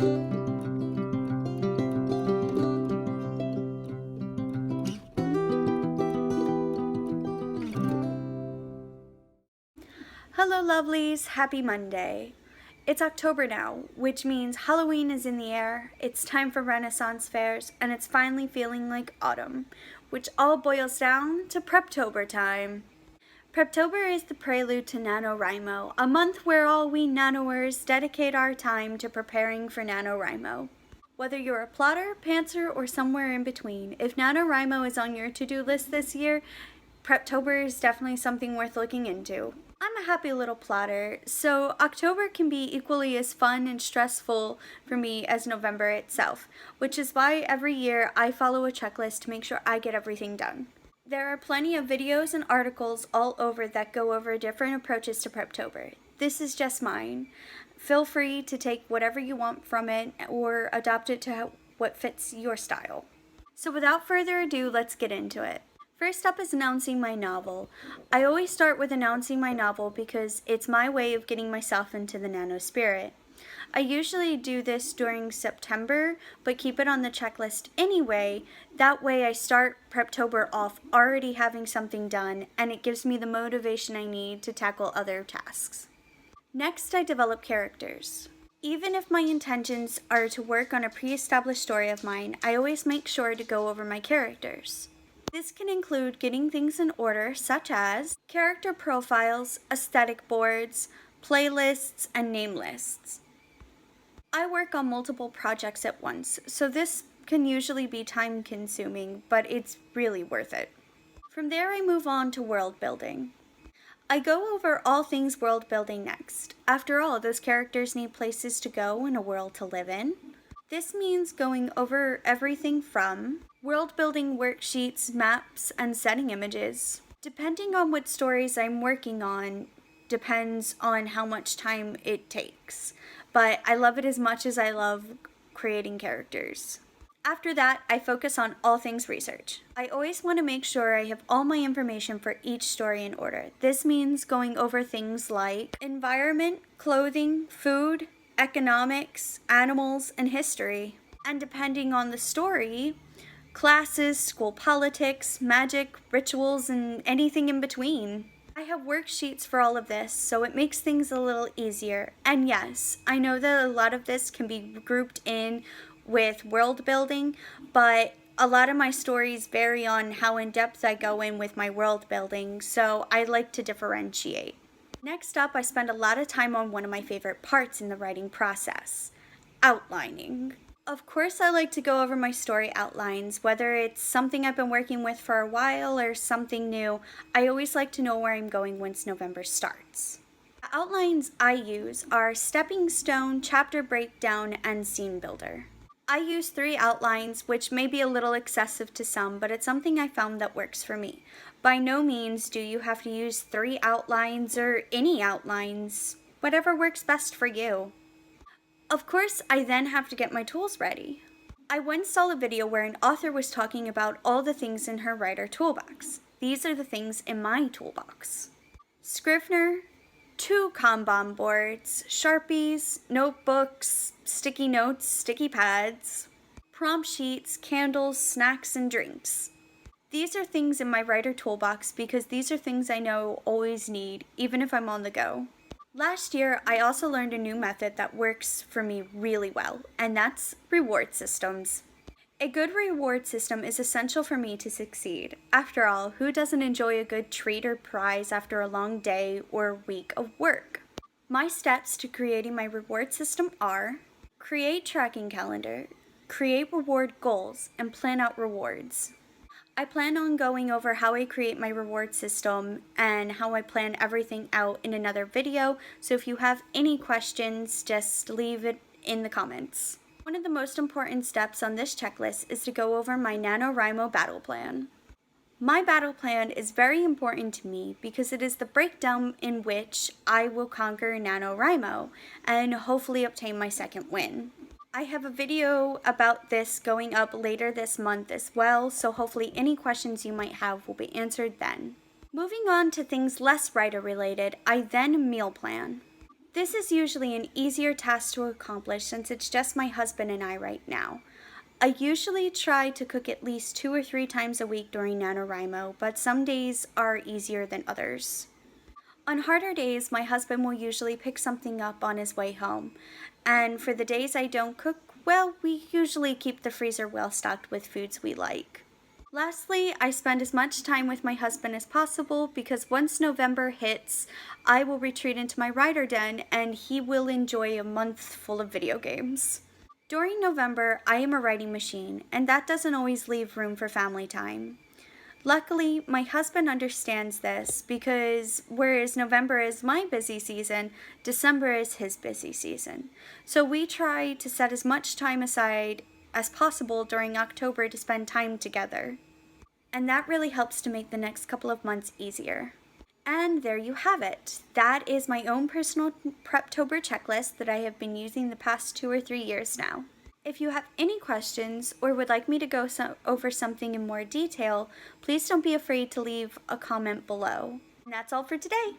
Hello lovelies, happy Monday. It's October now, which means Halloween is in the air, it's time for Renaissance fairs, and it's finally feeling like autumn, which all boils down to Preptober time. Preptober is the prelude to Nanowrimo, a month where all we nanowers dedicate our time to preparing for Nanowrimo. Whether you're a plotter, pantser, or somewhere in between, if Nanowrimo is on your to-do list this year, Preptober is definitely something worth looking into. I'm a happy little plotter, so October can be equally as fun and stressful for me as November itself, which is why every year I follow a checklist to make sure I get everything done. There are plenty of videos and articles all over that go over different approaches to Preptober. This is just mine. Feel free to take whatever you want from it or adopt it to what fits your style. So without further ado, let's get into it. First up is announcing my novel. I always start with announcing my novel because it's my way of getting myself into the nano spirit. I usually do this during September, but keep it on the checklist anyway. That way I start Preptober off already having something done, and it gives me the motivation I need to tackle other tasks. Next, I develop characters. Even if my intentions are to work on a pre-established story of mine, I always make sure to go over my characters. This can include getting things in order, such as character profiles, aesthetic boards, playlists, and name lists. I work on multiple projects at once, so this can usually be time-consuming, but it's really worth it. From there, I move on to world building. I go over all things world building next. After all, those characters need places to go and a world to live in. This means going over everything from world building worksheets, maps, and setting images. Depending on what stories I'm working on, depends on how much time it takes. But I love it as much as I love creating characters. After that, I focus on all things research. I always want to make sure I have all my information for each story in order. This means going over things like environment, clothing, food, economics, animals, and history. And depending on the story, classes, school politics, magic, rituals, and anything in between. I have worksheets for all of this, so it makes things a little easier. And yes, I know that a lot of this can be grouped in with world building, but a lot of my stories vary on how in depth I go in with my world building, so I like to differentiate. Next up, I spend a lot of time on one of my favorite parts in the writing process, outlining. Of course, I like to go over my story outlines, whether it's something I've been working with for a while or something new. I always like to know where I'm going once November starts. The outlines I use are stepping stone, chapter breakdown, and scene builder. I use 3 outlines, which may be a little excessive to some, but it's something I found that works for me. By no means do you have to use 3 outlines or any outlines, whatever works best for you. Of course, I then have to get my tools ready. I once saw a video where an author was talking about all the things in her writer toolbox. These are the things in my toolbox. Scrivener, 2 Kanban boards, Sharpies, notebooks, sticky notes, sticky pads, prompt sheets, candles, snacks, and drinks. These are things in my writer toolbox because these are things I know always need, even if I'm on the go. Last year, I also learned a new method that works for me really well, and that's reward systems. A good reward system is essential for me to succeed. After all, who doesn't enjoy a good treat or prize after a long day or week of work? My steps to creating my reward system are: create tracking calendar, create reward goals, and plan out rewards. I plan on going over how I create my reward system and how I plan everything out in another video, so if you have any questions, just leave it in the comments. One of the most important steps on this checklist is to go over my Nanowrimo battle plan. My battle plan is very important to me because it is the breakdown in which I will conquer Nanowrimo and hopefully obtain my second win. I have a video about this going up later this month as well, so hopefully any questions you might have will be answered then. Moving on to things less writer related, I then meal plan. This is usually an easier task to accomplish since it's just my husband and I right now. I usually try to cook at least 2 or 3 times a week during Nanowrimo, but some days are easier than others. On harder days, my husband will usually pick something up on his way home. And for the days I don't cook, well, we usually keep the freezer well stocked with foods we like. Lastly, I spend as much time with my husband as possible because once November hits, I will retreat into my writer den and he will enjoy a month full of video games. During November, I am a writing machine, and that doesn't always leave room for family time. Luckily, my husband understands this because whereas November is my busy season, December is his busy season. So we try to set as much time aside as possible during October to spend time together. And that really helps to make the next couple of months easier. And there you have it. That is my own personal Preptober checklist that I have been using the past 2 or 3 years now. If you have any questions or would like me to go over something in more detail, please don't be afraid to leave a comment below. And that's all for today.